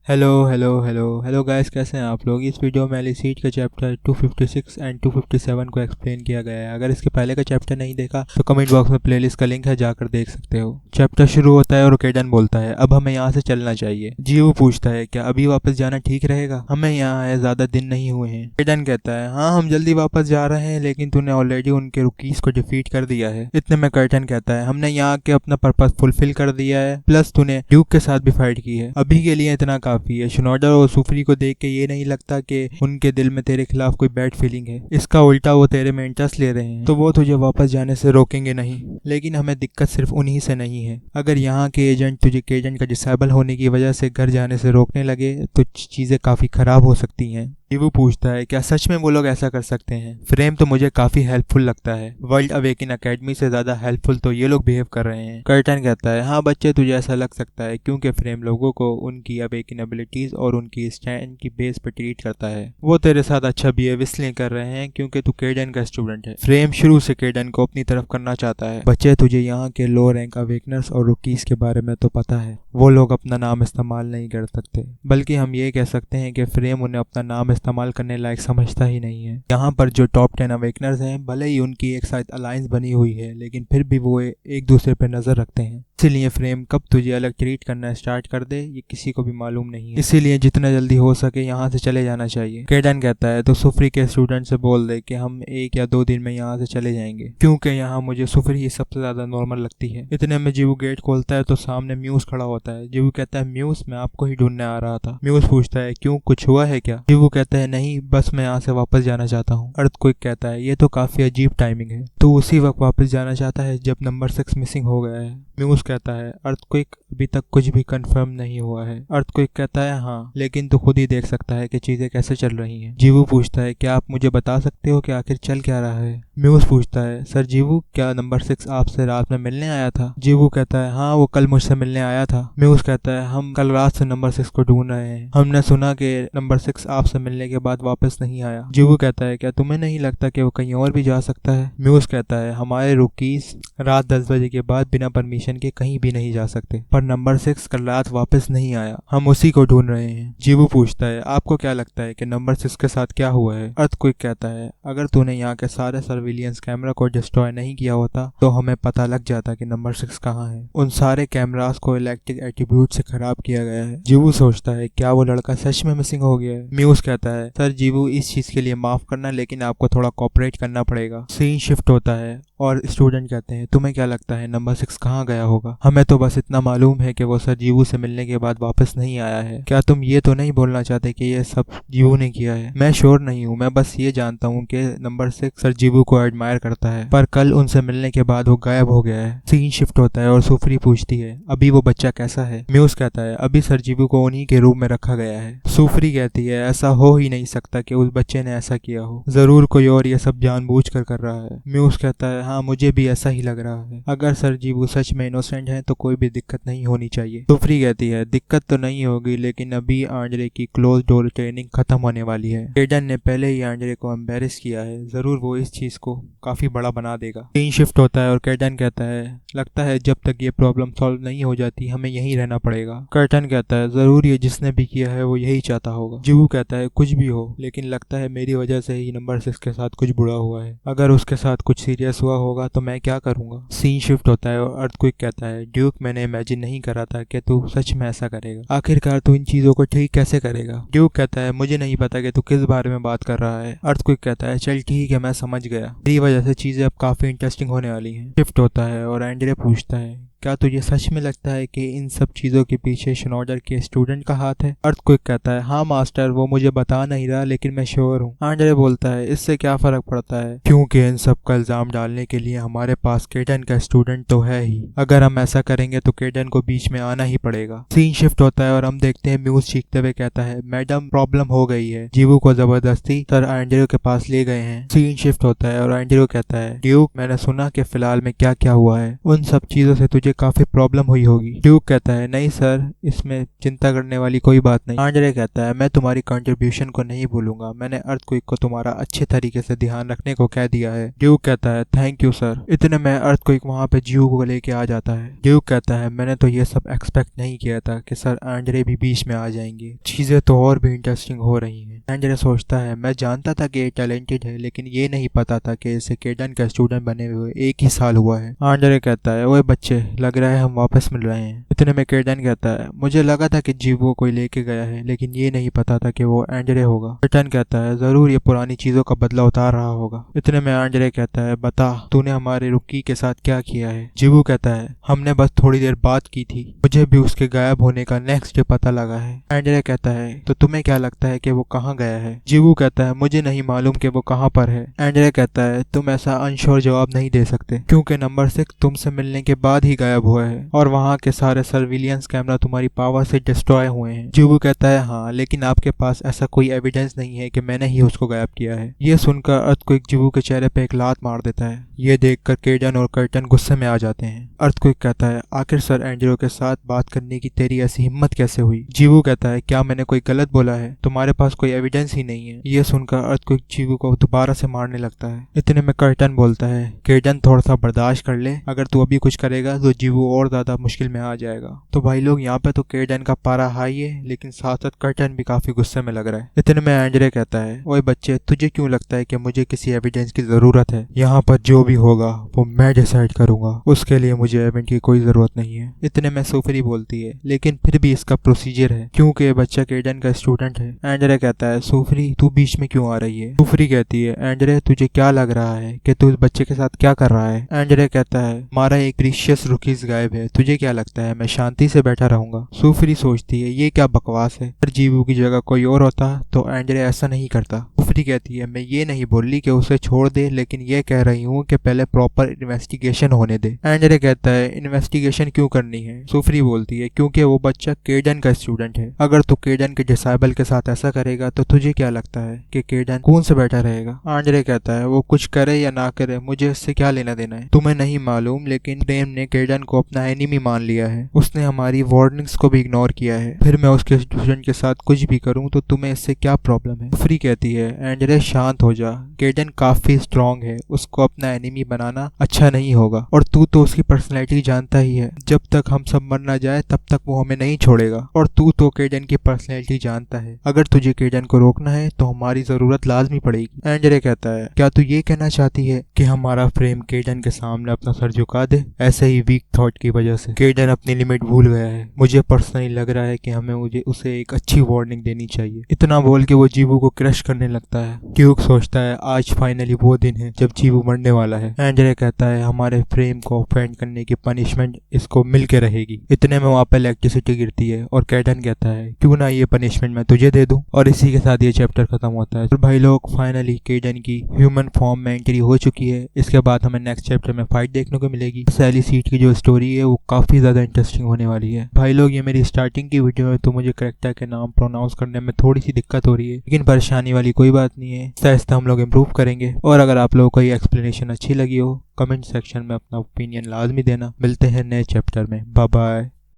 Hello hello hello hello guys, कैसे हैं आप लोग। इस वीडियो में एलिसीड के चैप्टर 256 एंड 257 को एक्सप्लेन किया गया है। अगर इसके पहले का चैप्टर नहीं देखा तो कमेंट बॉक्स में प्लेलिस्ट का लिंक है, जाकर देख सकते हो। चैप्टर शुरू होता है और केडन बोलता है, अब हमें यहाँ से चलना चाहिए। जीवू पूछता है, क्या अभी वापस जाना ठीक रहेगा? हमें यहाँ आए ज्यादा दिन नहीं हुए हैं। केडन कहता है, हाँ हम जल्दी वापस जा रहे हैं, लेकिन तूने ऑलरेडी उनके रुकीज को डिफीट कर दिया है। इतने में कर्टन कहता है, हमने यहाँ के अपना पर्पस फुलफिल कर दिया है, प्लस तूने ड्यूक के साथ भी फाइट की है। अभी के लिए इतना काफी है। शिनोडा और सुफरी को देख के ये नहीं लगता कि उनके दिल में तेरे खिलाफ कोई बैड फीलिंग है। इसका उल्टा वो तेरे में इंटरेस्ट ले रहे हैं, तो वो तुझे वापस जाने से रोकेंगे नहीं। लेकिन हमें दिक्कत सिर्फ उन्हीं से नहीं है। अगर यहाँ के एजेंट तुझे एजेंट का डिसेबल होने की वजह से घर जाने से रोकने लगे तो चीजें काफी खराब हो सकती हैं। वो पूछता है, क्या सच में वो लोग ऐसा कर सकते हैं? फ्रेम तो मुझे काफी हेल्पफुल लगता है। वर्ल्ड अवेकिन एकेडमी से ज्यादा हेल्पफुल तो ये लोग बिहेव कर रहे हैं। कर्टन कहता है, हाँ बच्चे, तुझे ऐसा लग सकता है क्योंकि फ्रेम लोगों को उनकी अवेकिन एबिलिटीज और उनकी स्टैंड की बेस पर ट्रीट करता है। वो तेरे साथ अच्छा बिहेव इसलिए कर रहे हैं क्योंकि तू केडन का स्टूडेंट है। फ्रेम शुरू से केडन को अपनी तरफ करना चाहता है। बच्चे, तुझे यहाँ के लो रैंक अवेकनर्स और रुकीज के बारे में तो पता है। वो लोग अपना नाम इस्तेमाल नहीं कर सकते, बल्कि हम ये कह सकते हैं कि फ्रेम उन्हें अपना नाम इस्तेमाल करने लायक समझता ही नहीं है। यहाँ पर जो टॉप 10 अवेकनर्स हैं, भले ही उनकी एक साथ अलायंस बनी हुई है, लेकिन फिर भी वो एक दूसरे पर नजर रखते हैं। इसीलिए फ्रेम कब तुझे अलग ट्रीट करना स्टार्ट कर दे ये किसी को भी मालूम नहीं है। इसीलिए जितना जल्दी हो सके यहाँ से चले जाना चाहिए। केडन कहता है, तो सुफरी के स्टूडेंट से बोल दे कि हम 1 या 2 दिन में यहाँ से चले जाएंगे, क्योंकि यहाँ मुझे सुफरी ही सबसे ज्यादा नॉर्मल लगती है। इतने में जीवू गेट खोलता है तो सामने म्यूज खड़ा होता है। जीवू कहता है, म्यूज, मैं आपको ही ढूंढने आ रहा था। म्यूज पूछता है, क्यों, कुछ हुआ है क्या? जीवू कहता है, नहीं, बस मैं यहाँ से वापस जाना चाहता हूँ। अर्थक्वेक कहता है, ये तो काफी अजीब टाइमिंग है। तो उसी वक्त वापस जाना चाहता है जब नंबर 6 मिसिंग हो गया है। म्यूज कहता है, अर्थक्वेक, अभी तक कुछ भी कंफर्म नहीं हुआ है। अर्थक्वेक कहता है, हाँ, लेकिन तू खुद ही देख सकता है कि चीजें कैसे चल रही हैं। जीवू पूछता है, क्या आप मुझे बता सकते हो कि आखिर चल क्या रहा है? म्यूज पूछता है, सर जीवू, क्या नंबर 6 आपसे रात में मिलने आया था? जीवू कहता है, हाँ, वो कल मुझसे मिलने आया था। म्यूज कहता है, हम कल रात से नंबर 6 को ढूंढ रहे हैं। हमने सुना कि नंबर 6 आपसे मिलने के बाद वापस नहीं आया। जीवू कहता है, क्या तुम्हें नहीं लगता कि वो कहीं और भी जा सकता है? म्यूज कहता है, हमारे रुकीज रात 10 बजे के बाद बिना परमिशन के कहीं भी नहीं जा सकते, पर नंबर 6 कल रात वापस नहीं आया, हम उसी को ढूंढ रहे हैं। जीवू पूछता है, आपको क्या लगता है कि नंबर 6 के साथ क्या हुआ है? अर्थक्वेक कहता है, अगर तूने यहाँ के सारे सर्विलियंस कैमरा को डिस्ट्रॉय नहीं किया होता तो हमें पता लग जाता कि नंबर 6 कहाँ है। उन सारे कैमरास को इलेक्ट्रिक एट्रीब्यूट से खराब किया गया है। जीवू सोचता है, क्या वो लड़का सच में मिसिंग हो गया है? म्यूज कहता है, सर जीवू, इस चीज के लिए माफ करना, लेकिन आपको थोड़ा कोऑपरेट करना पड़ेगा। सीन शिफ्ट होता है और स्टूडेंट कहते हैं, तुम्हें क्या लगता है नंबर 6 कहाँ गया होगा? हमें तो बस इतना मालूम है कि वो सर जीवू से मिलने के बाद वापस नहीं आया है। क्या तुम ये तो नहीं बोलना चाहते कि ये सब जीवू ने किया है? मैं श्योर नहीं हूँ, मैं बस ये जानता हूँ कि नंबर 6 सर जीवू को एडमायर करता है, पर कल उनसे मिलने के बाद वो गायब हो गया है। सीन शिफ्ट होता है और सुफरी पूछती है, अभी वो बच्चा कैसा है? म्यूज कहता है, अभी सर जीवू को उन्हीं के रूम में रखा गया है। सुफरी कहती है, ऐसा हो ही नहीं सकता कि उस बच्चे ने ऐसा किया हो, जरूर कोई और ये सब जानबूझकर कर रहा है। म्यूज कहता है, हाँ, मुझे भी ऐसा ही लग रहा है। अगर सर जीवू सच में इनोसेंट है तो कोई भी दिक्कत नहीं होनी चाहिए। सुफरी कहती है, दिक्कत तो नहीं होगी, लेकिन अभी आंद्रे की क्लोज डोर ट्रेनिंग खत्म होने वाली है। केडन ने पहले ही आंद्रे को एम्बेरस किया है, जरूर वो इस चीज को काफी बड़ा बना देगा। सीन शिफ्ट होता है और केडन कहता है, लगता है जब तक ये प्रॉब्लम सॉल्व नहीं हो जाती हमें यहीं रहना पड़ेगा। कर्टन कहता है, जरूर ये जिसने भी किया है वो यही चाहता होगा। जीवू कहता है, कुछ भी हो, लेकिन लगता है मेरी वजह से ही नंबर 6 के साथ कुछ बुरा हुआ है। अगर उसके साथ कुछ सीरियस हुआ होगा तो मैं क्या करूंगा? सीन शिफ्ट होता है और अर्थक्वेक कहता है, ड्यूक, मैंने इमेजिन नहीं करा था कि तू सच में ऐसा करेगा। आखिरकार तू इन चीजों को ठीक कैसे करेगा? ड्यूक कहता है, मुझे नहीं पता कि तू किस बारे में बात कर रहा है। अर्थक्वेक कहता है, चल ठीक है, मैं समझ गया, मेरी वजह से चीजें अब काफी इंटरेस्टिंग होने वाली हैं। शिफ्ट होता है और एंड्रे पूछता है, क्या तुझे सच में लगता है कि इन सब चीजों के पीछे शिनोडर के स्टूडेंट का हाथ है? अर्थक्वेक कहता है, हाँ मास्टर, वो मुझे बता नहीं रहा, लेकिन मैं श्योर हूँ। आंद्रे बोलता है, इससे क्या फर्क पड़ता है, क्योंकि इन सब का इल्जाम डालने के लिए हमारे पास केडन का स्टूडेंट तो है ही। अगर हम ऐसा करेंगे तो केडन को बीच में आना ही पड़ेगा। सीन शिफ्ट होता है और हम देखते हैं म्यूज चीखते हुए कहता है, मैडम, प्रॉब्लम हो गई है, जीवू को जबरदस्ती सर एंड्रे के पास ले गए हैं। सीन शिफ्ट होता है और एंड्रे कहता है, ड्यूक, मैंने सुना कि फिलहाल में क्या क्या हुआ है, उन सब चीजों से तुझे काफी प्रॉब्लम हुई होगी। ड्यूक कहता है नहीं सर, इसमें चिंता करने वाली कोई बात नहीं। आंद्रे कहता है मैं तुम्हारी कंट्रीब्यूशन को नहीं भूलूंगा, मैंने अर्थक्वेक को तुम्हारा अच्छे तरीके से ध्यान रखने को कह दिया है। ड्यूक कहता है थैंक यू सर। इतने में अर्थक्वेक वहाँ पे जिवू को लेके आ जाता है। ड्यूक कहता है मैंने तो ये सब एक्सपेक्ट नहीं किया था कि सर आंद्रे भी बीच में आ जाएंगे, चीजें तो और भी इंटरेस्टिंग हो रही हैं। आंद्रे सोचता है मैं जानता था कि ये टैलेंटेड है, लेकिन ये नहीं पता था कि इसे केडन का स्टूडेंट बने हुए 1 ही साल हुआ है। आंद्रे कहता है ओए बच्चे, लग रहा है हम वापस मिल रहे हैं। इतने में केडन कहता है मुझे लगा था कि जिवू कोई लेके गया है, लेकिन ये नहीं पता था कि वो आंद्रे होगा। केडन कहता है जरूर ये पुरानी चीजों का बदला उतार रहा होगा। इतने में आंद्रे कहता है बता तूने हमारे रुकी के साथ क्या किया है। जिवू कहता है हमने बस थोड़ी देर बात की थी, मुझे भी उसके गायब होने का नेक्स्ट डे पता लगा है। आंद्रे कहता है तो तुम्हें क्या लगता है कि वो कहाँ गया है। जिवू कहता है मुझे नहीं मालूम कि वो कहाँ पर है। आंद्रे कहता है तुम ऐसा अनश्योर जवाब नहीं दे सकते, क्योंकि नंबर 6 तुमसे मिलने के बाद ही गायब हुआ है और वहाँ के सारे सर्विलियंस कैमरा तुम्हारी पावर से डिस्ट्रॉय हुए हैं। जिवू कहता है हाँ, लेकिन आपके पास ऐसा कोई एविडेंस नहीं है कि मैंने ही उसको गायब किया है। ये सुनकर अर्थक्वेक जिवू के चेहरे पे एक लात मार देता है। ये देखकर केडन और कर्टन गुस्से में आ जाते हैं। अर्थक्वेक कहता है आखिर सर एंड्रो के साथ बात करने की तेरी ऐसी हिम्मत कैसे हुई। जिवू कहता है क्या मैंने कोई गलत बोला है, तुम्हारे पास कोई एविडेंस ही नहीं है। ये सुनकर अर्थक्वेक जिवू को दोबारा से मारने लगता है। इतने में कर्टन बोलता है केडन थोड़ा सा बर्दाश्त कर ले, अगर तू अभी कुछ करेगा तो जिवू और ज्यादा मुश्किल में आ जाएगा। तो भाई लोग यहाँ पे तो केडन का पारा हाई है, लेकिन साथ साथ कर्टन भी काफी गुस्से में लग रहा है। इतने में एंड्रे कहता है ओए बच्चे, तुझे क्यों लगता है कि मुझे किसी एविडेंस की जरूरत है। यहाँ पर जो भी होगा वो मैं डिसाइड करूंगा, उसके लिए मुझे एविडेंस की कोई जरूरत नहीं है। इतने में सूफरी बोलती है लेकिन फिर भी इसका प्रोसीजर है, क्योंकि बच्चा केडन का स्टूडेंट है। एंड्रे कहता है सूफरी तू बीच में क्यों आ रही है। सूफरी कहती है एंड्रे तुझे क्या लग रहा है कि तू इस बच्चे के साथ क्या कर रहा है। एंड्रे कहता है हमारा एक प्रीशियस रुकीज गायब है, तुझे क्या लगता है मैं शांति से बैठा रहूंगा। सूफरी सोचती है ये क्या बकवास है, अगर जीवू की जगह कोई और होता तो एंड्रे ऐसा नहीं करता। सूफरी कहती है मैं ये नहीं बोल रही कि उसे छोड़ दे, लेकिन ये कह रही हूँ कि पहले प्रॉपर इन्वेस्टिगेशन होने दे। एंड्रे कहता है इन्वेस्टिगेशन क्यों करनी है। सूफरी बोलती है क्योंकि वो बच्चा केडन का स्टूडेंट है, अगर तू केडन के डिसाइबल के साथ ऐसा करेगा तो तुझे क्या लगता है कि केडन कौन से बैठा रहेगा। एंड्रे कहता है वो कुछ करे या ना करे मुझे इससे क्या लेना देना है। तुम्हें नहीं मालूम, लेकिन प्रेम ने केडन को अपना एनिमी मान लिया है, उसने हमारी वार्निंग्स को भी इग्नोर किया है। फिर मैं उसके स्टूडेंट के साथ कुछ भी करूं तो तुम्हें इससे क्या प्रॉब्लम है। सूफरी कहती है एंड्रे शांत हो जा, केडन काफी स्ट्रांग है, उसको अपना एनिमी बनाना अच्छा नहीं होगा, और तू तो उसकी पर्सनैलिटी जानता ही है, जब तक हम सब मर ना जाए तब तक वो हमें नहीं छोड़ेगा। और तू तो केडन की पर्सनैलिटी जानता है, अगर तुझे केडन को रोकना है तो हमारी जरूरत लाजमी पड़ेगी। एंड्रे कहता है क्या तू ये कहना चाहती है कि हमारा फ्रेम केडन के सामने अपना सर झुका दे। ऐसे ही वीक थॉट की वजह से केडन अपनी लिमिट भूल गया है, मुझे पर्सनली लग रहा है कि हमें उसे एक अच्छी वार्निंग देनी चाहिए। इतना बोल के वो जीवू को क्रश करने लगता है। क्यूक सोचता है आज फाइनली वो दिन है जब जीवू मरने वाला है। एंड्रे कहता है हमारे फ्रेम को ऑफेंड करने की पनिशमेंट इसको मिल के रहेगी। इतने में वहाँ पे इलेक्ट्रिसिटी गिरती है और केडन कहता है क्यों ना ये पनिशमेंट मैं तुझे दे दूं। और इसी के साथ ये चैप्टर खत्म होता है। तो भाई लोग फाइनली केडन की ह्यूमन फॉर्म में एंट्री हो चुकी है। इसके बाद हमें नेक्स्ट चैप्टर में फाइट देखने को मिलेगी। सैली सीड की जो स्टोरी है वो काफी ज्यादा इंटरेस्टिंग होने वाली है। भाई लोग ये मेरी स्टार्टिंग की वीडियो है तो मुझे करेक्टर के नाम प्रोनाउंस करने में थोड़ी सी दिक्कत हो रही है, लेकिन परेशानी वाली कोई बात नहीं है, आहिस्ता हम लोग इम्प्रूव करेंगे। और अगर आप लोगों को ये एक्सप्लेनेशन अच्छी लगी हो कमेंट सेक्शन में अपना ओपिनियन लाजमी देना। मिलते हैं नए चैप्टर में, बाय बाय।